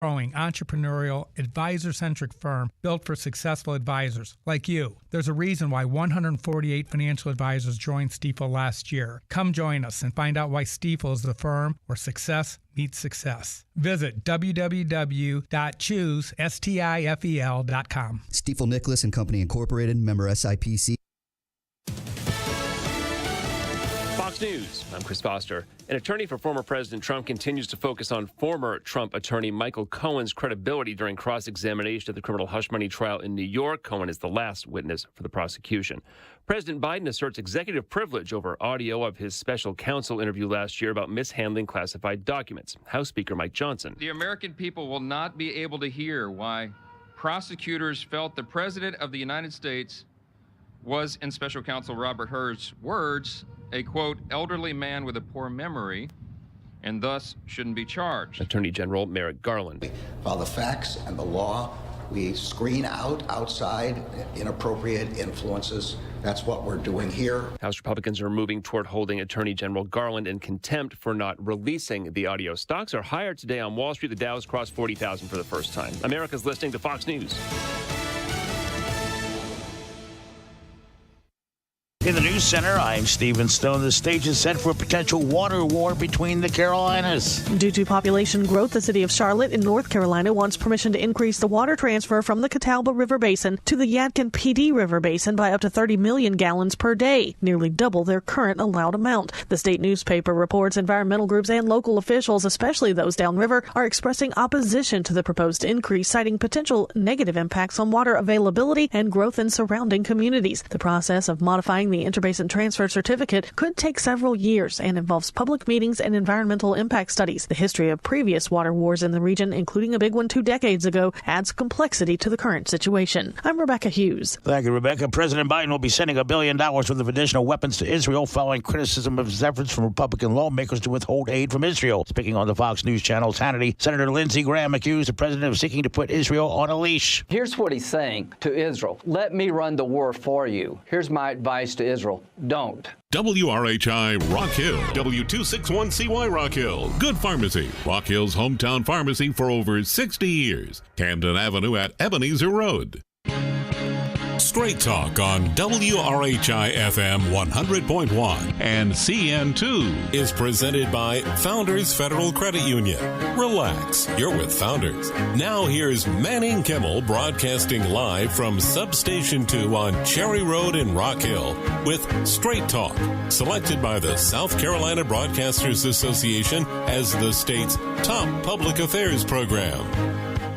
Growing entrepreneurial, advisor-centric firm built for successful advisors like you. There's a reason why 148 financial advisors joined Stifel last year. Come join us and find out why Stifel is the firm where success meets success. Visit www.choosestifel.com. Stifel Nicholas and Company Incorporated, member SIPC. Fox News, I'm Chris Foster. An attorney for former President Trump continues to focus on former Trump attorney Michael Cohen's credibility during cross-examination of the criminal hush money trial in New York. Cohen is the last witness for the prosecution. President Biden asserts executive privilege over audio of his special counsel interview last year about mishandling classified documents. House Speaker Mike Johnson. The American people will not be able to hear why prosecutors felt the President of the United States was, in special counsel Robert Hur's words, a, quote, elderly man with a poor memory, and thus shouldn't be charged. Attorney General Merrick Garland. We follow the facts and the law. We screen out outside inappropriate influences. That's what we're doing here. House Republicans are moving toward holding Attorney General Garland in contempt for not releasing the audio. Stocks are higher today on Wall Street. The Dow's crossed 40,000 for the first time. America's listening to Fox News. In the News Center, I'm Stephen Stone. The stage is set for a potential water war between the Carolinas. Due to population growth, the city of Charlotte in North Carolina wants permission to increase the water transfer from the Catawba River Basin to the Yadkin Pee River Basin by up to 30 million gallons per day, nearly double their current allowed amount. The state newspaper reports environmental groups and local officials, especially those downriver, are expressing opposition to the proposed increase, citing potential negative impacts on water availability and growth in surrounding communities. The process of modifying the interbasin transfer certificate could take several years and involves public meetings and environmental impact studies. The history of previous water wars in the region, including a big one 2 decades ago, adds complexity to the current situation. I'm Rebecca Hughes. Thank you, Rebecca. President Biden will be sending $1 billion worth of additional weapons to Israel following criticism of his efforts from Republican lawmakers to withhold aid from Israel. Speaking on the Fox News channel's Hannity, Senator Lindsey Graham accused the president of seeking to put Israel on a leash. Here's what he's saying to Israel. Let me run the war for you. Here's my advice to Israel. Don't. WRHI Rock Hill, W261CY Rock Hill. Good pharmacy. Rock Hill's hometown pharmacy for over 60 years. Camden Avenue at Ebenezer Road. Straight Talk on WRHI FM 100.1 and CN2 is presented by Founders Federal Credit Union. Relax, you're with Founders. Now here's Manning Kimmel broadcasting live from Substation 2 on Cherry Road in Rock Hill with Straight Talk, selected by the South Carolina Broadcasters Association as the state's top public affairs program.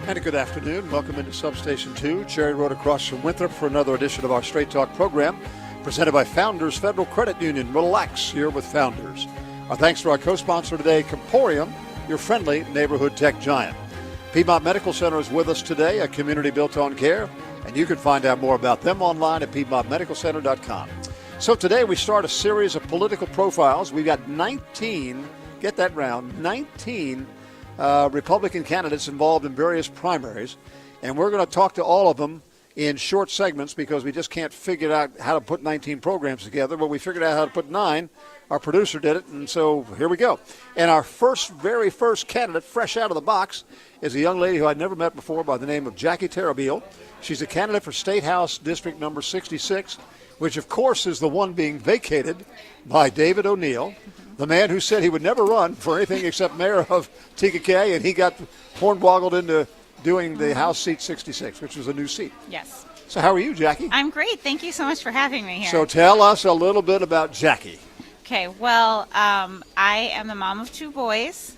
And a good afternoon. Welcome into Substation 2, Cherry Road across from Winthrop for another edition of our Straight Talk program presented by Founders Federal Credit Union. Relax, here with Founders. Our thanks to our co-sponsor today, Comporium, your friendly neighborhood tech giant. Piedmont Medical Center is with us today, a community built on care, and you can find out more about them online at piedmontmedicalcenter.com. So today we start a series of political profiles. We've got 19, get that round, 19 Republican candidates involved in various primaries, and we're going to talk to all of them in short segments because we just can't figure out how to put 19 programs together, but we figured out how to put 9. Our producer did it, and so here we go. And our very first candidate, fresh out of the box, is a young lady who I'd never met before by the name of Jackie Tarabeel. She's a candidate for State House District number 66, which, of course, is the one being vacated by David O'Neill, the man who said he would never run for anything except mayor of TKK, and he got hornboggled into doing the House seat 66, which was a new seat. Yes. So how are you, Jackie? I'm great. Thank you so much for having me here. So tell us a little bit about Jackie. Okay, well, I am the mom of 2 boys,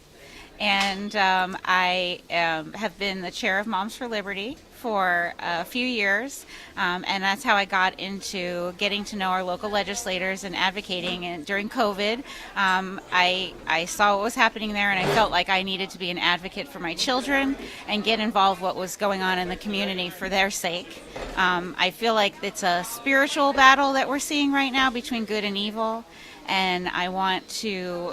and I have been the chair of Moms for Liberty for a few years, and that's how I got into getting to know our local legislators and advocating. And during COVID, I saw what was happening there, and I felt like I needed to be an advocate for my children and get involved what was going on in the community for their sake. I feel like it's a spiritual battle that we're seeing right now between good and evil, and I want to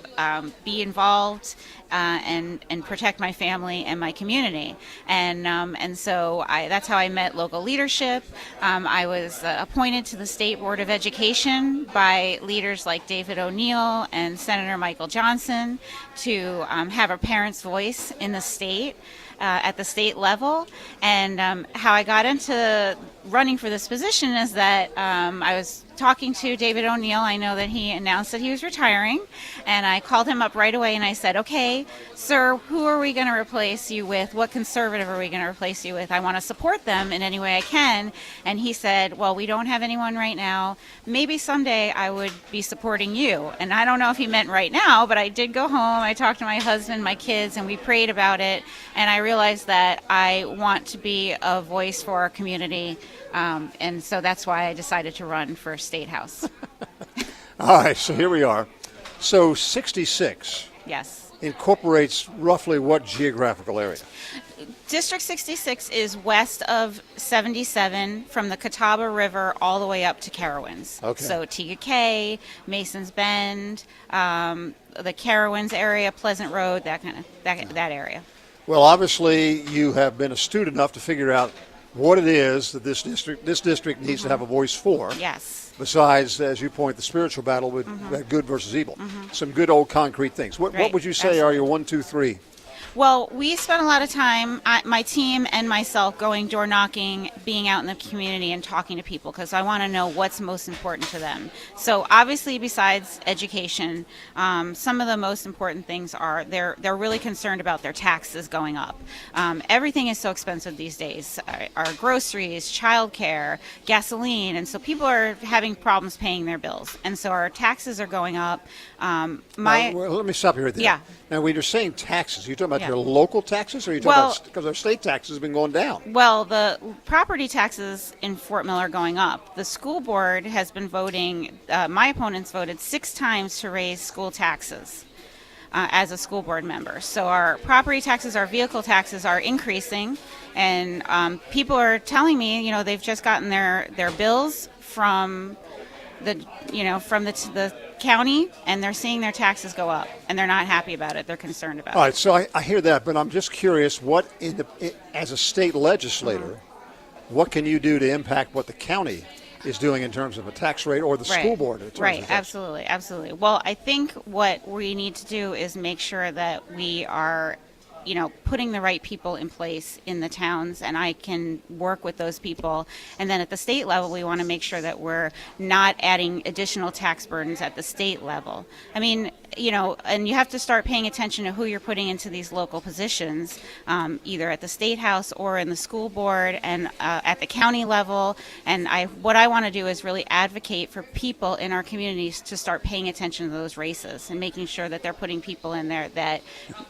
be involved and protect my family and my community. And so that's how I met local leadership. I was appointed to the State Board of Education by leaders like David O'Neill and Senator Michael Johnson to have a parent's voice in the state. at the state level. And how I got into running for this position is that I was talking to David O'Neill. I know that he announced that he was retiring, and I called him up right away and I said, okay, sir, who are we going to replace you with? What conservative are we going to replace you with? I want to support them in any way I can. And he said, well, we don't have anyone right now. Maybe someday I would be supporting you. And I don't know if he meant right now, but I did go home. I talked to my husband, my kids, and we prayed about it. And I realized that I want to be a voice for our community. And so that's why I decided to run for State House. All right, so here we are. So 66 Yes. incorporates roughly what geographical area? District 66 is west of 77 from the Catawba River all the way up to Carowinds. Okay. So Tega Cay, Masons Bend, the Carowinds area, Pleasant Road, that area. Well, obviously you have been astute enough to figure out what it is that this district needs to have a voice for. Yes. Besides, as you point, the spiritual battle with good versus evil. Some good old concrete things. What would you say are your 1, 2, 3? Well, we spent a lot of time, my team and myself, going door knocking, being out in the community and talking to people because I want to know what's most important to them. So obviously, besides education, some of the most important things are they're really concerned about their taxes going up. Everything is so expensive these days. Our groceries, childcare, gasoline, and so people are having problems paying their bills. And so our taxes are going up. Well, let me stop you right there. Yeah. Now, when you're saying taxes, you're talking about Yeah. your local taxes, or are you talking about because our state taxes have been going down? Well, the property taxes in Fort Mill are going up. The school board has been voting, my opponents voted 6 times to raise school taxes as a school board member. So our property taxes, our vehicle taxes are increasing, and people are telling me, they've just gotten their bills from the county, and they're seeing their taxes go up, and they're not happy about it. They're concerned about it. All right, so I hear that, but I'm just curious, what as a state legislator, what can you do to impact what the county is doing in terms of a tax rate or the school board? In terms of tax? Absolutely. Well, I think what we need to do is make sure that we are putting the right people in place in the towns, and I can work with those people. And then at the state level, we want to make sure that we're not adding additional tax burdens at the state level. I mean, and you have to start paying attention to who you're putting into these local positions, either at the state house or in the school board and at the county level. And what I want to do is really advocate for people in our communities to start paying attention to those races and making sure that they're putting people in there that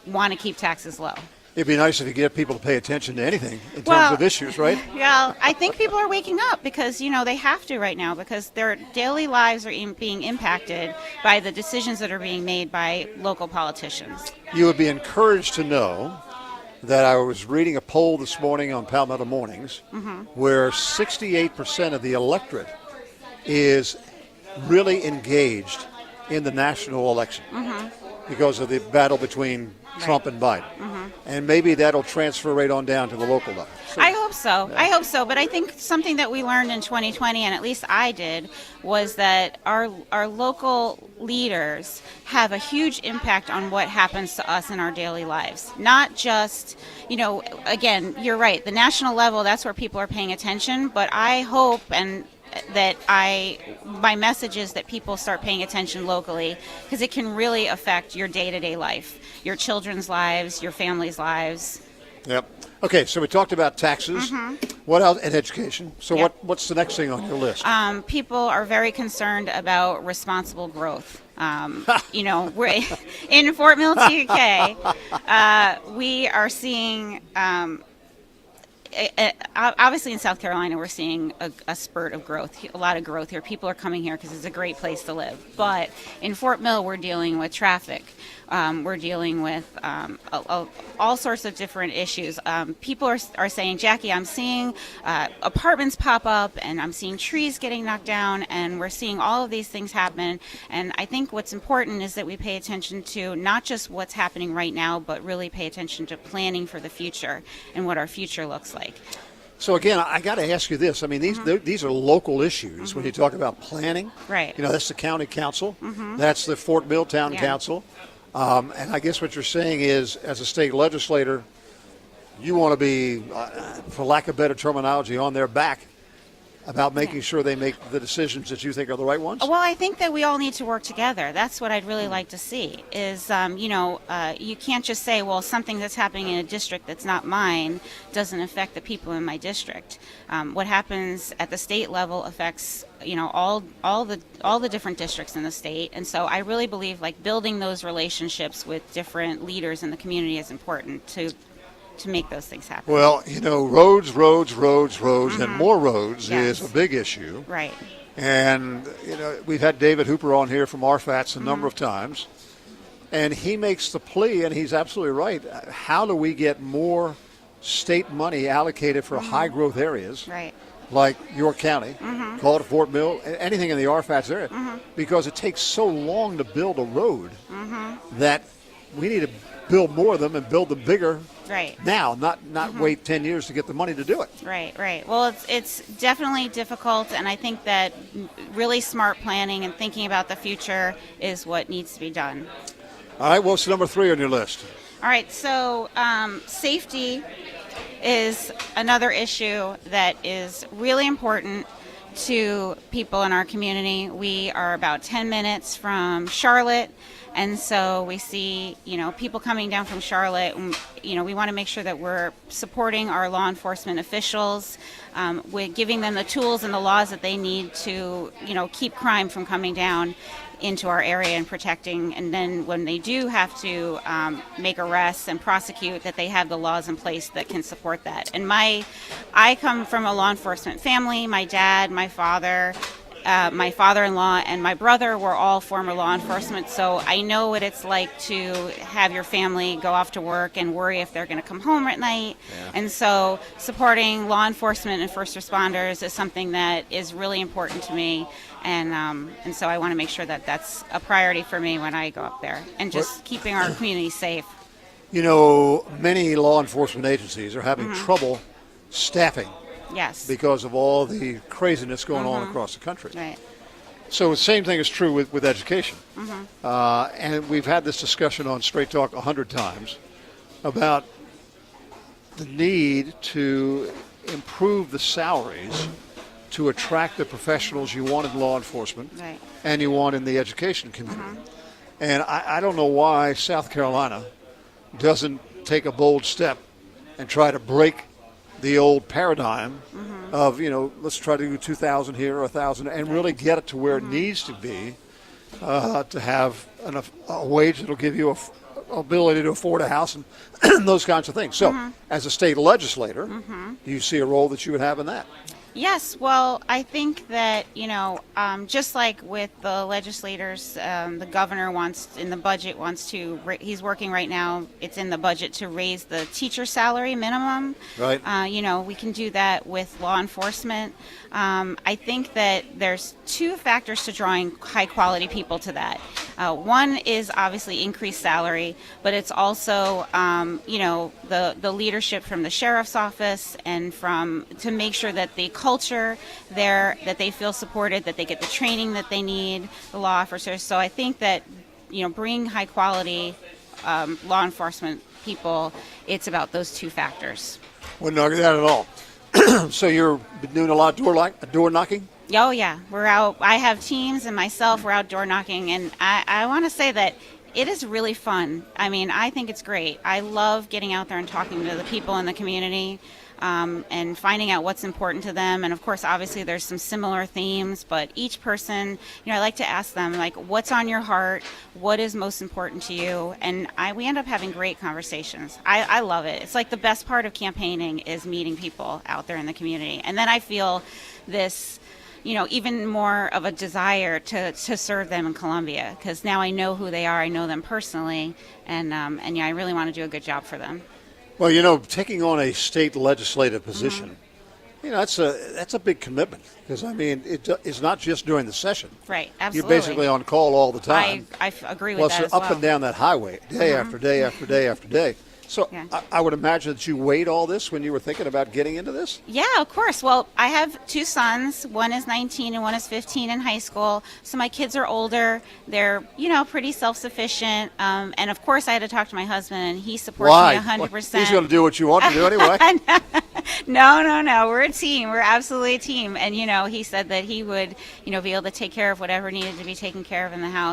want to keep taxes low. It'd be nice if you get people to pay attention to anything in terms of issues, right? Well, I think people are waking up because, they have to right now because their daily lives are being impacted by the decisions that are being made by local politicians. You would be encouraged to know that I was reading a poll this morning on Palmetto Mornings where 68% of the electorate is really engaged in the national election because of the battle between Trump and Biden. And maybe that'll transfer right on down to the local level. So, I hope so. Yeah. I hope so. But I think something that we learned in 2020, and at least I did, was that our local leaders have a huge impact on what happens to us in our daily lives. Not just, again, you're right, the national level, that's where people are paying attention. But I hope that my message is that people start paying attention locally because it can really affect your day-to-day life, your children's lives, your family's lives. Yep. Okay, so we talked about taxes. What else? And education. So what's the next thing on your list? People are very concerned about responsible growth. We're in Fort Mill, TK. We are seeing obviously in South Carolina, we're seeing a spurt of growth, a lot of growth here. People are coming here because it's a great place to live. But in Fort Mill, we're dealing with traffic. We're dealing with all sorts of different issues. People are saying, Jackie, I'm seeing apartments pop up, and I'm seeing trees getting knocked down, and we're seeing all of these things happen. And I think what's important is that we pay attention to not just what's happening right now, but really pay attention to planning for the future and what our future looks like. So again, I got to ask you this. I mean, these are local issues when you talk about planning. Right. That's the county council. That's the Fort Mill Town Council. And I guess what you're saying is, as a state legislator, you want to be, for lack of better terminology, on their back about making sure they make the decisions that you think are the right ones? Well, I think that we all need to work together. That's what I'd really like to see is, you can't just say, well, something that's happening in a district that's not mine doesn't affect the people in my district. What happens at the state level affects, all the different districts in the state. And so I really believe like building those relationships with different leaders in the community is important to make those things happen. Well, roads, and more roads is a big issue. Right. And, we've had David Hooper on here from RFATS a number of times, and he makes the plea, and he's absolutely right. How do we get more state money allocated for high-growth areas? Right. Like York County, call it Fort Mill, anything in the RFATS area, because it takes so long to build a road that we need to build more of them and build them bigger now, not wait 10 years to get the money to do it. Right. Well, it's definitely difficult, and I think that really smart planning and thinking about the future is what needs to be done. All right, what's number 3 on your list? All right, so safety is another issue that is really important to people in our community. We are about 10 minutes from Charlotte, and so we see, people coming down from Charlotte. We want to make sure that we're supporting our law enforcement officials, we're giving them the tools and the laws that they need to, keep crime from coming down into our area and protecting. And then when they do have to make arrests and prosecute, that they have the laws in place that can support that. And I come from a law enforcement family. My dad, my father, my father-in-law, and my brother were all former law enforcement, so I know what it's like to have your family go off to work and worry if they're going to come home at night. And so supporting law enforcement and first responders is something that is really important to me, and so I want to make sure that that's a priority for me when I go up there, and just keeping our community safe. Many law enforcement agencies are having trouble staffing. Yes. Because of all the craziness going on across the country. Right. So the same thing is true with education. And we've had this discussion on Straight Talk 100 times about the need to improve the salaries to attract the professionals you want in law enforcement and you want in the education community. And I don't know why South Carolina doesn't take a bold step and try to break the old paradigm of, let's try to do 2,000 here or 1,000 and really get it to where it needs to be to have a wage that will give you a ability to afford a house and those kinds of things. So as a state legislator, do you see a role that you would have in that? Yes, well, I think that, just like with the legislators, the governor he's working right now, it's in the budget to raise the teacher salary minimum. Right. We can do that with law enforcement. I think that there's 2 factors to drawing high quality people to that. One is obviously increased salary, but it's also, the leadership from the sheriff's office and to make sure that the culture there, that they feel supported, that they get the training that they need, the law officers. So I think that, bringing high quality law enforcement people, it's about those 2 factors. Wouldn't argue that at all. So you're doing a lot of door knocking? Oh, yeah. We're out. I have teams and myself, we're out door knocking. And I want to say that it is really fun. I mean, I think it's great. I love getting out there and talking to the people in the community and finding out what's important to them. And, of course, obviously there's some similar themes, but each person, I like to ask them, like, what's on your heart? What is most important to you? And we end up having great conversations. I love it. It's like the best part of campaigning is meeting people out there in the community. And then I feel this even more of a desire to serve them in Columbia, because now I know who they are, I know them personally, and I really want to do a good job for them. Well, taking on a state legislative position, that's a big commitment, because it's not just during the session. Right, absolutely. You're basically on call all the time. I agree with that as well. Plus, up and down that highway, day after day after day after day. So Yeah. I would imagine that you weighed all this when you were thinking about getting into this? Yeah, of course. Well, I have 2 sons. One is 19 and one is 15 in high school. So my kids are older. They're, pretty self-sufficient. And of course, I had to talk to my husband, and he supports me 100%. He's going to do what you want to do anyway. No. We're a team. We're absolutely a team. And, he said that he would, be able to take care of whatever needed to be taken care of in the house.